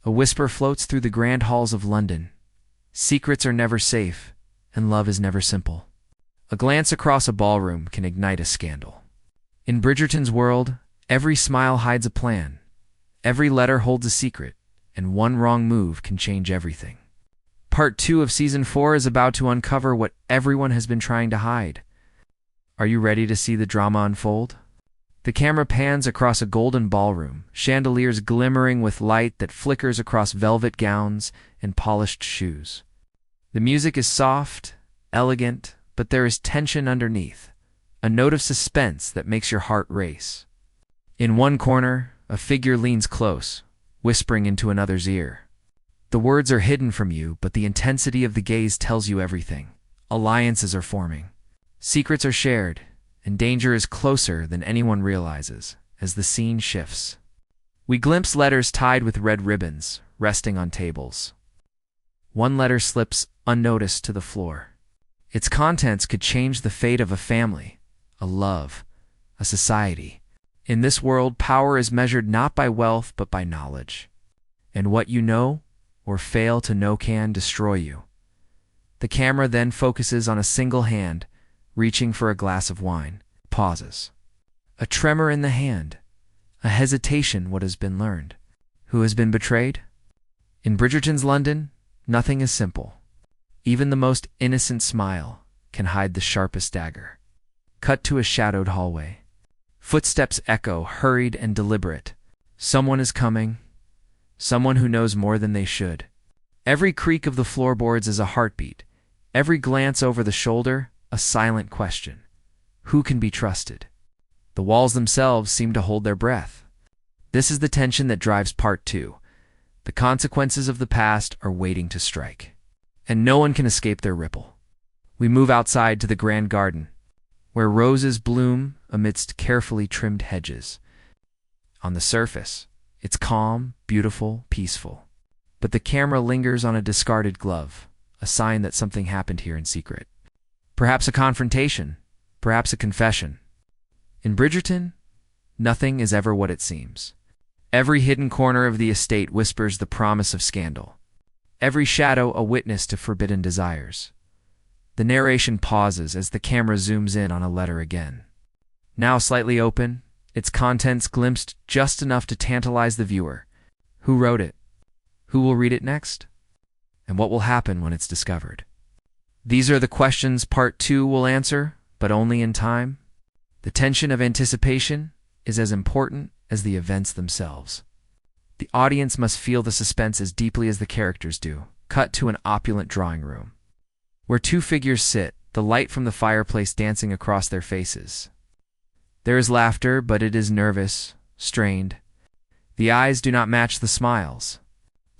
A whisper floats through the grand halls of London. Secrets are never safe, and love is never simple. A glance across a ballroom can ignite a scandal. In Bridgerton's world, every smile hides a plan. Every letter holds a secret, and one wrong move can change everything. Part 2 of Season 4 is about to uncover what everyone has been trying to hide. Are you ready to see the drama unfold? The camera pans across a golden ballroom, chandeliers glimmering with light that flickers across velvet gowns and polished shoes. The music is soft, elegant, but there is tension underneath, a note of suspense that makes your heart race. In one corner, a figure leans close, whispering into another's ear. The words are hidden from you, but the intensity of the gaze tells you everything. Alliances are forming. Secrets are shared, and danger is closer than anyone realizes as the scene shifts. We glimpse letters tied with red ribbons, resting on tables. One letter slips unnoticed to the floor. Its contents could change the fate of a family, a love, a society. In this world, power is measured not by wealth but by knowledge. And what you know or fail to know can destroy you. The camera then focuses on a single hand, reaching for a glass of wine, pauses. A tremor in the hand, a hesitation what has been learned. Who has been betrayed? In Bridgerton's London, nothing is simple. Even the most innocent smile can hide the sharpest dagger. Cut to a shadowed hallway. Footsteps echo, hurried and deliberate. Someone is coming, someone who knows more than they should. Every creak of the floorboards is a heartbeat. Every glance over the shoulder, a silent question. Who can be trusted? The walls themselves seem to hold their breath. This is the tension that drives Part 2. The consequences of the past are waiting to strike, and no one can escape their ripple. We move outside to the grand garden, where roses bloom amidst carefully trimmed hedges. On the surface, it's calm, beautiful, peaceful. But the camera lingers on a discarded glove, a sign that something happened here in secret. Perhaps a confrontation, perhaps a confession. In Bridgerton, nothing is ever what it seems. Every hidden corner of the estate whispers the promise of scandal. Every shadow a witness to forbidden desires. The narration pauses as the camera zooms in on a letter again. Now slightly open, its contents glimpsed just enough to tantalize the viewer. Who wrote it? Who will read it next? And what will happen when it's discovered? These are the questions Part 2 will answer, but only in time. The tension of anticipation is as important as the events themselves. The audience must feel the suspense as deeply as the characters do. Cut to an opulent drawing room, where two figures sit, the light from the fireplace dancing across their faces. There is laughter, but it is nervous, strained. The eyes do not match the smiles.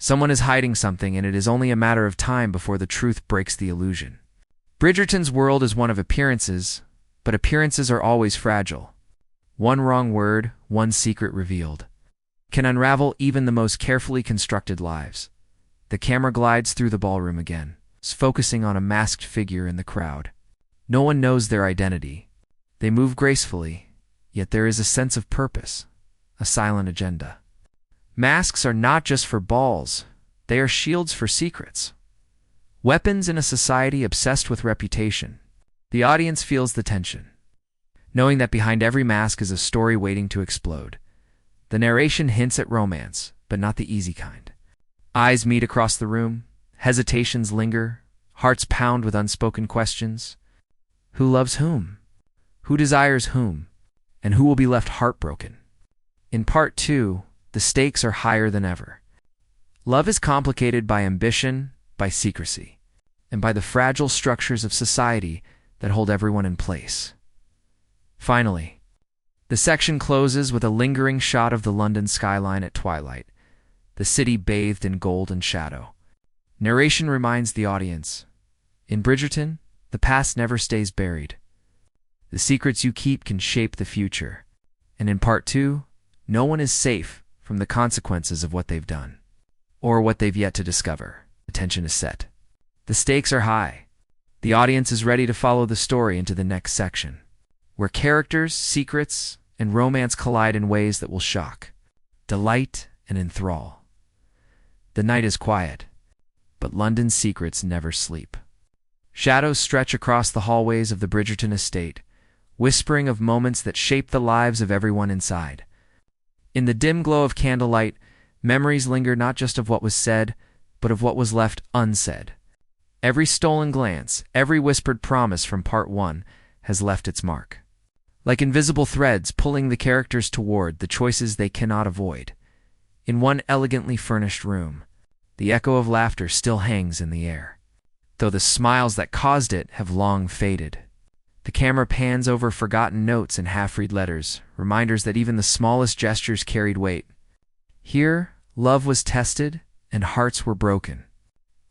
Someone is hiding something, and it is only a matter of time before the truth breaks the illusion. Bridgerton's world is one of appearances, but appearances are always fragile. One wrong word, one secret revealed, can unravel even the most carefully constructed lives. The camera glides through the ballroom again, focusing on a masked figure in the crowd. No one knows their identity. They move gracefully, yet there is a sense of purpose, a silent agenda. Masks are not just for balls, they are shields for secrets. Weapons in a society obsessed with reputation. The audience feels the tension, knowing that behind every mask is a story waiting to explode. The narration hints at romance, but not the easy kind. Eyes meet across the room, hesitations linger, hearts pound with unspoken questions. Who loves whom? Who desires whom? And who will be left heartbroken? In Part 2, the stakes are higher than ever. Love is complicated by ambition, by secrecy, and by the fragile structures of society that hold everyone in place. Finally, the section closes with a lingering shot of the London skyline at twilight, the city bathed in gold and shadow. Narration reminds the audience, in Bridgerton, the past never stays buried. The secrets you keep can shape the future. And in Part 2, no one is safe from the consequences of what they've done, or what they've yet to discover. The tension is set. The stakes are high. The audience is ready to follow the story into the next section, where characters, secrets, and romance collide in ways that will shock, delight, and enthrall. The night is quiet, but London's secrets never sleep. Shadows stretch across the hallways of the Bridgerton estate, whispering of moments that shape the lives of everyone inside. In the dim glow of candlelight, memories linger not just of what was said, but of what was left unsaid. Every stolen glance, every whispered promise from Part 1 has left its mark. Like invisible threads pulling the characters toward the choices they cannot avoid. In one elegantly furnished room, the echo of laughter still hangs in the air, though the smiles that caused it have long faded. The camera pans over forgotten notes and half-read letters, reminders that even the smallest gestures carried weight. Here, love was tested and hearts were broken.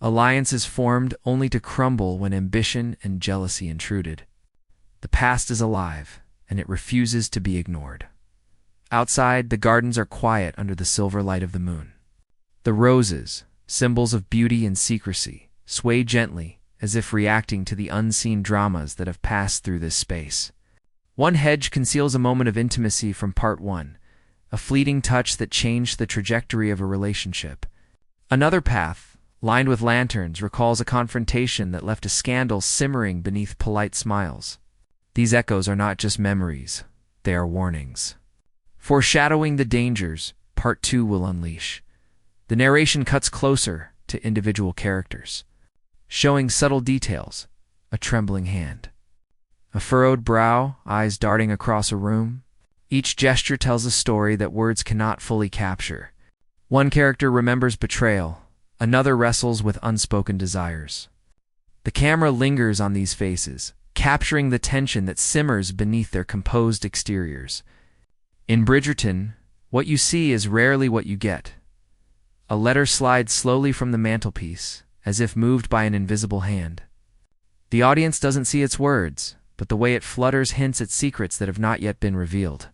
Alliances formed only to crumble when ambition and jealousy intruded. The past is alive, and it refuses to be ignored. Outside, the gardens are quiet under the silver light of the moon. The roses, symbols of beauty and secrecy, sway gently, as if reacting to the unseen dramas that have passed through this space. One hedge conceals a moment of intimacy from Part 1, a fleeting touch that changed the trajectory of a relationship. Another path, lined with lanterns, recalls a confrontation that left a scandal simmering beneath polite smiles. These echoes are not just memories, they are warnings. Foreshadowing the dangers Part 2 will unleash. The narration cuts closer to individual characters, showing subtle details, a trembling hand, a furrowed brow, eyes darting across a room. Each gesture tells a story that words cannot fully capture. One character remembers betrayal, another wrestles with unspoken desires. The camera lingers on these faces, capturing the tension that simmers beneath their composed exteriors. In Bridgerton, what you see is rarely what you get. A letter slides slowly from the mantelpiece, as if moved by an invisible hand. The audience doesn't see its words, but the way it flutters hints at secrets that have not yet been revealed.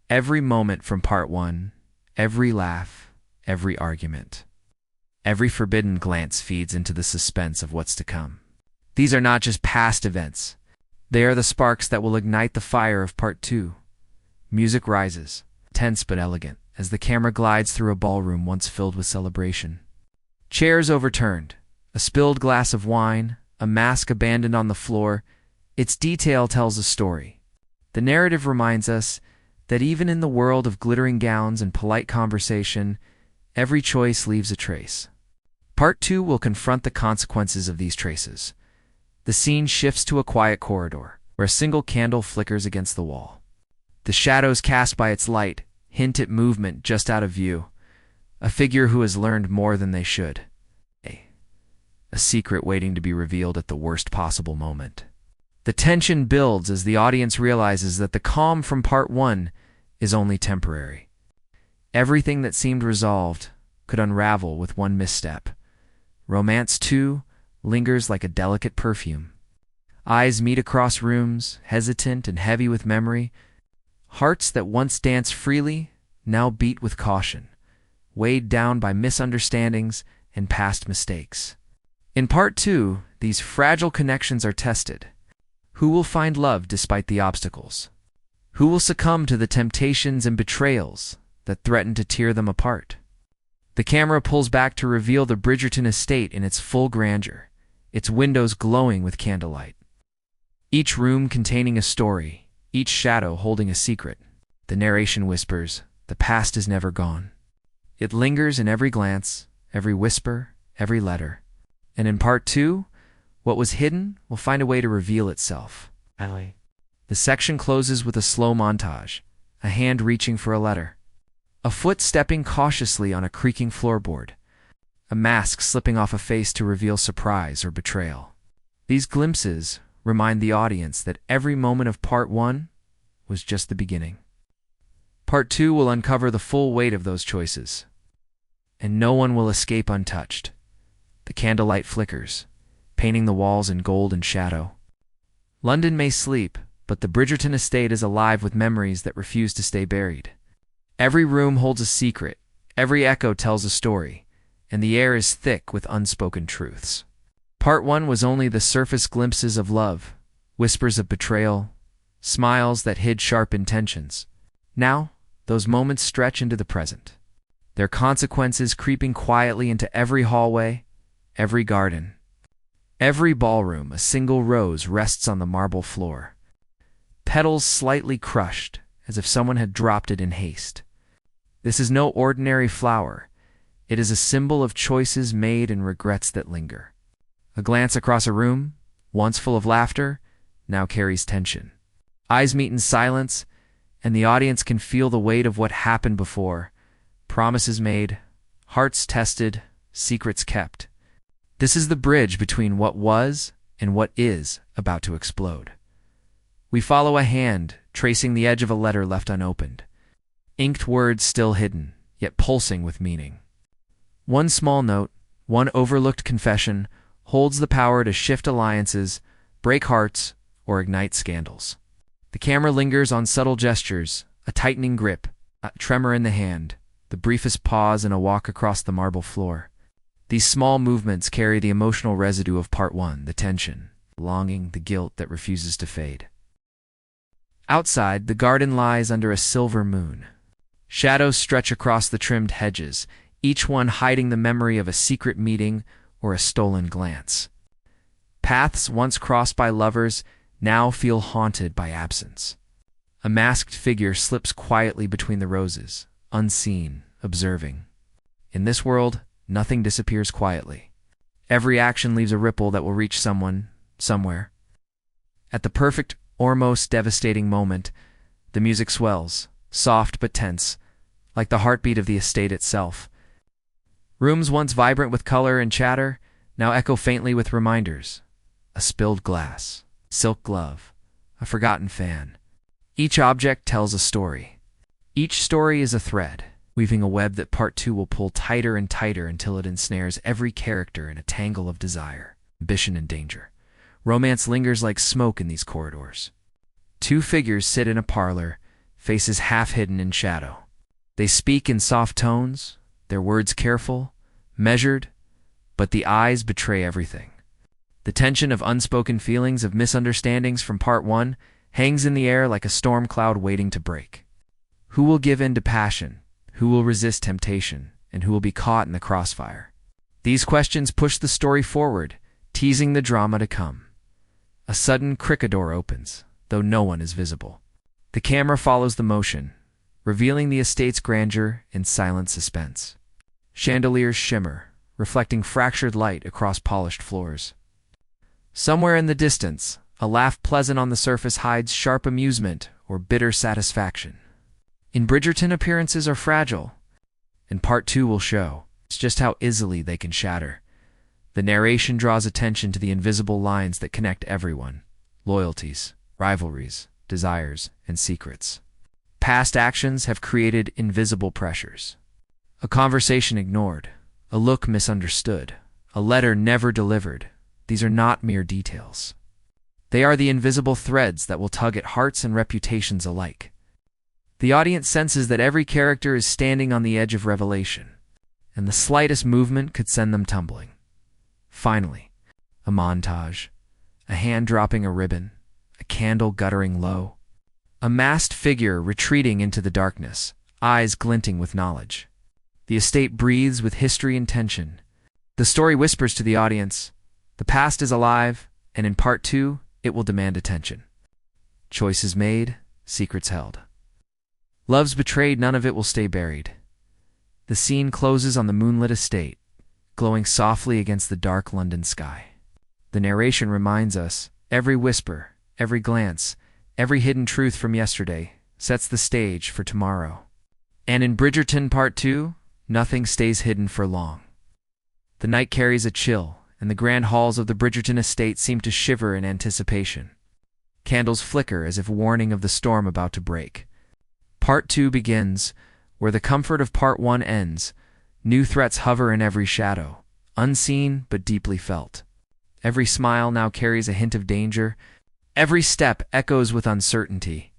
Every moment from Part 1, every laugh, every argument, every forbidden glance feeds into the suspense of what's to come. These are not just past events. They are the sparks that will ignite the fire of Part 2. Music rises, tense but elegant, as the camera glides through a ballroom once filled with celebration. Chairs overturned, a spilled glass of wine, a mask abandoned on the floor. Its detail tells a story. The narrative reminds us that even in the world of glittering gowns and polite conversation, every choice leaves a trace. Part 2 will confront the consequences of these traces. The scene shifts to a quiet corridor, where a single candle flickers against the wall. The shadows cast by its light hint at movement just out of view, a figure who has learned more than they should. A secret waiting to be revealed at the worst possible moment. The tension builds as the audience realizes that the calm from Part 1 is only temporary. Everything that seemed resolved could unravel with one misstep. Romance 2 lingers like a delicate perfume. Eyes meet across rooms, hesitant and heavy with memory. Hearts that once danced freely now beat with caution, weighed down by misunderstandings and past mistakes. In Part 2, these fragile connections are tested. Who will find love despite the obstacles? Who will succumb to the temptations and betrayals that threaten to tear them apart? The camera pulls back to reveal the Bridgerton estate in its full grandeur, its windows glowing with candlelight. Each room containing a story, each shadow holding a secret. The narration whispers, the past is never gone. It lingers in every glance, every whisper, every letter. And in Part 2, what was hidden will find a way to reveal itself. The section closes with a slow montage, a hand reaching for a letter, a foot stepping cautiously on a creaking floorboard, a mask slipping off a face to reveal surprise or betrayal. These glimpses remind the audience that every moment of Part 1 was just the beginning. Part 2 will uncover the full weight of those choices, and no one will escape untouched. The candlelight flickers, painting the walls in gold and shadow. London may sleep, but the Bridgerton estate is alive with memories that refuse to stay buried. Every room holds a secret, every echo tells a story, and the air is thick with unspoken truths. Part 1 was only the surface glimpses of love, whispers of betrayal, smiles that hid sharp intentions. Now, those moments stretch into the present. their consequences creeping quietly into every hallway, every garden. Every ballroom, a single rose rests on the marble floor, petals slightly crushed, as if someone had dropped it in haste. This is no ordinary flower. It is a symbol of choices made and regrets that linger. A glance across a room, once full of laughter, now carries tension. Eyes meet in silence, and the audience can feel the weight of what happened before. Promises made, hearts tested, secrets kept. This is the bridge between what was and what is about to explode. We follow a hand, tracing the edge of a letter left unopened. Inked words still hidden, yet pulsing with meaning. One small note, one overlooked confession, holds the power to shift alliances, break hearts, or ignite scandals. The camera lingers on subtle gestures, a tightening grip, a tremor in the hand, the briefest pause in a walk across the marble floor. These small movements carry the emotional residue of part one, the tension, the longing, the guilt that refuses to fade. Outside, the garden lies under a silver moon. Shadows stretch across the trimmed hedges, each one hiding the memory of a secret meeting or a stolen glance. Paths once crossed by lovers now feel haunted by absence. A masked figure slips quietly between the roses, unseen, observing. In this world, nothing disappears quietly. Every action leaves a ripple that will reach someone, somewhere. At the perfect, almost devastating moment, the music swells, soft but tense, like the heartbeat of the estate itself. Rooms once vibrant with color and chatter now echo faintly with reminders. A spilled glass, silk glove, a forgotten fan. Each object tells a story. Each story is a thread, weaving a web that part two will pull tighter and tighter until it ensnares every character in a tangle of desire, ambition, and danger. Romance lingers like smoke in these corridors. Two figures sit in a parlor, faces half hidden in shadow. They speak in soft tones, their words careful, measured, but the eyes betray everything. The tension of unspoken feelings, of misunderstandings from part one, hangs in the air like a storm cloud waiting to break. Who will give in to passion? Who will resist temptation? And who will be caught in the crossfire? These questions push the story forward, teasing the drama to come. A sudden corridor opens, though no one is visible. The camera follows the motion, revealing the estate's grandeur in silent suspense. Chandeliers shimmer, reflecting fractured light across polished floors. Somewhere in the distance, a laugh pleasant on the surface hides sharp amusement or bitter satisfaction. In Bridgerton, appearances are fragile, and part two will show just how easily they can shatter. The narration draws attention to the invisible lines that connect everyone: loyalties, rivalries, desires, and secrets. Past actions have created invisible pressures. A conversation ignored, a look misunderstood, a letter never delivered. These are not mere details. They are the invisible threads that will tug at hearts and reputations alike. The audience senses that every character is standing on the edge of revelation, and the slightest movement could send them tumbling. Finally, a montage, a hand dropping a ribbon, a candle guttering low, a masked figure retreating into the darkness, eyes glinting with knowledge. The estate breathes with history and tension. The story whispers to the audience, the past is alive, and in part two, it will demand attention. Choices made, secrets held. Loves betrayed, none of it will stay buried. The scene closes on the moonlit estate, glowing softly against the dark London sky. The narration reminds us, every whisper, every glance, every hidden truth from yesterday sets the stage for tomorrow. And in Bridgerton Part 2, nothing stays hidden for long. The night carries a chill, and the grand halls of the Bridgerton estate seem to shiver in anticipation. Candles flicker as if warning of the storm about to break. Part 2 begins, where the comfort of Part 1 ends. New threats hover in every shadow, unseen but deeply felt. Every smile now carries a hint of danger. Every step echoes with uncertainty.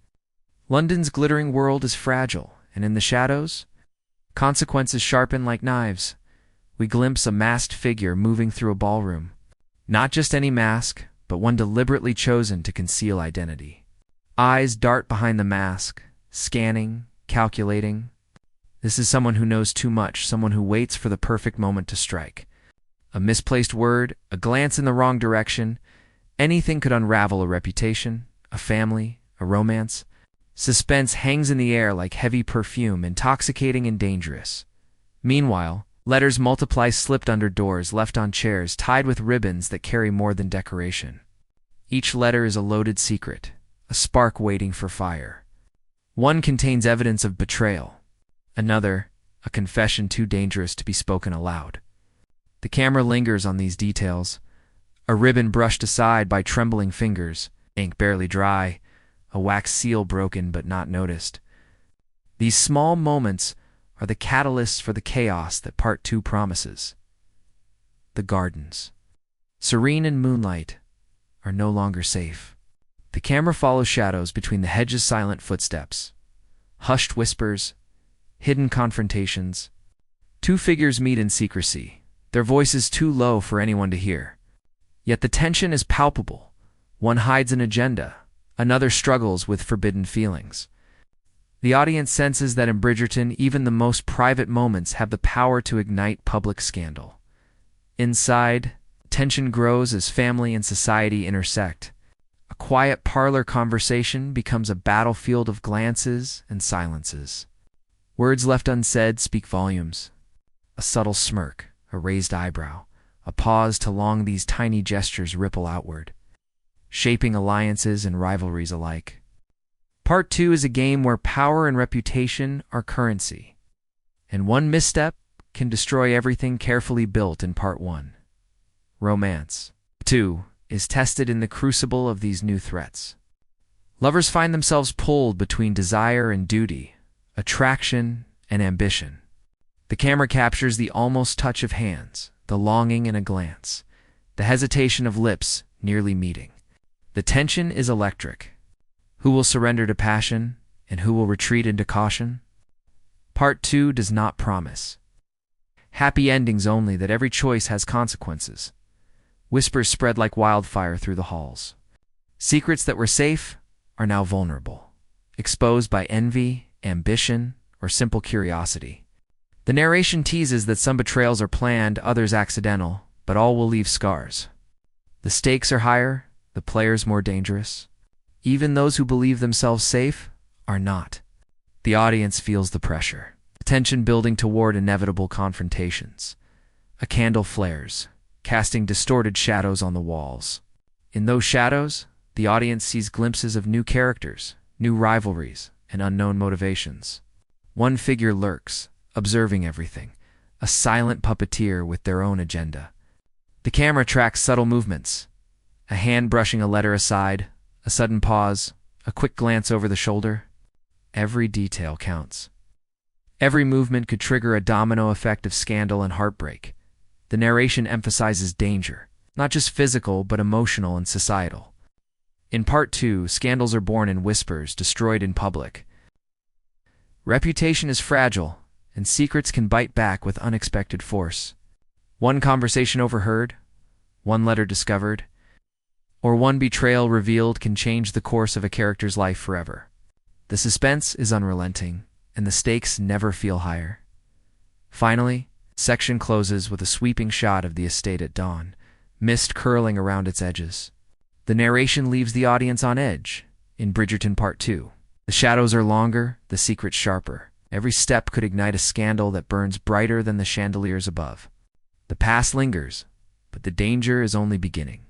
London's glittering world is fragile, and in the shadows, consequences sharpen like knives. We glimpse a masked figure moving through a ballroom. Not just any mask, but one deliberately chosen to conceal identity. Eyes dart behind the mask, scanning, calculating. This is someone who knows too much, someone who waits for the perfect moment to strike. A misplaced word, a glance in the wrong direction, anything could unravel a reputation, a family, a romance. Suspense hangs in the air like heavy perfume, intoxicating and dangerous. Meanwhile, letters multiply, slipped under doors, left on chairs, tied with ribbons that carry more than decoration. Each letter is a loaded secret, a spark waiting for fire. One contains evidence of betrayal. Another, a confession too dangerous to be spoken aloud. The camera lingers on these details. A ribbon brushed aside by trembling fingers, ink barely dry, a wax seal broken but not noticed. These small moments are the catalysts for the chaos that Part 2 promises. The gardens, serene in moonlight, are no longer safe. The camera follows shadows between the hedges, silent footsteps, hushed whispers, hidden confrontations. Two figures meet in secrecy, their voices too low for anyone to hear. Yet the tension is palpable. One hides an agenda, another struggles with forbidden feelings. The audience senses that in Bridgerton, even the most private moments have the power to ignite public scandal. Inside, tension grows as family and society intersect. A quiet parlor conversation becomes a battlefield of glances and silences. Words left unsaid speak volumes. A subtle smirk, a raised eyebrow, a pause to long, these tiny gestures ripple outward, shaping alliances and rivalries alike. Part 2 is a game where power and reputation are currency, and one misstep can destroy everything carefully built in Part 1. Romance, 2, is tested in the crucible of these new threats. Lovers find themselves pulled between desire and duty, attraction and ambition. The camera captures the almost touch of hands, the longing in a glance, the hesitation of lips nearly meeting. The tension is electric. Who will surrender to passion, and who will retreat into caution? Part 2 does not promise happy endings, only that every choice has consequences. Whispers spread like wildfire through the halls. Secrets that were safe are now vulnerable, exposed by envy, ambition, or simple curiosity. The narration teases that some betrayals are planned, others accidental, but all will leave scars. The stakes are higher, the players more dangerous. Even those who believe themselves safe are not. The audience feels the pressure, tension building toward inevitable confrontations. A candle flares, casting distorted shadows on the walls. In those shadows, the audience sees glimpses of new characters, new rivalries, and unknown motivations. One figure lurks, observing everything, a silent puppeteer with their own agenda. The camera tracks subtle movements, a hand brushing a letter aside, a sudden pause, a quick glance over the shoulder. Every detail counts. Every movement could trigger a domino effect of scandal and heartbreak. The narration emphasizes danger, not just physical but emotional and societal. In Part 2, scandals are born in whispers, destroyed in public. Reputation is fragile, and secrets can bite back with unexpected force. One conversation overheard, one letter discovered, or one betrayal revealed can change the course of a character's life forever. The suspense is unrelenting, and the stakes never feel higher. Finally, section closes with a sweeping shot of the estate at dawn, mist curling around its edges. The narration leaves the audience on edge. In Bridgerton Part 2, the shadows are longer, the secrets sharper. Every step could ignite a scandal that burns brighter than the chandeliers above. The past lingers, but the danger is only beginning.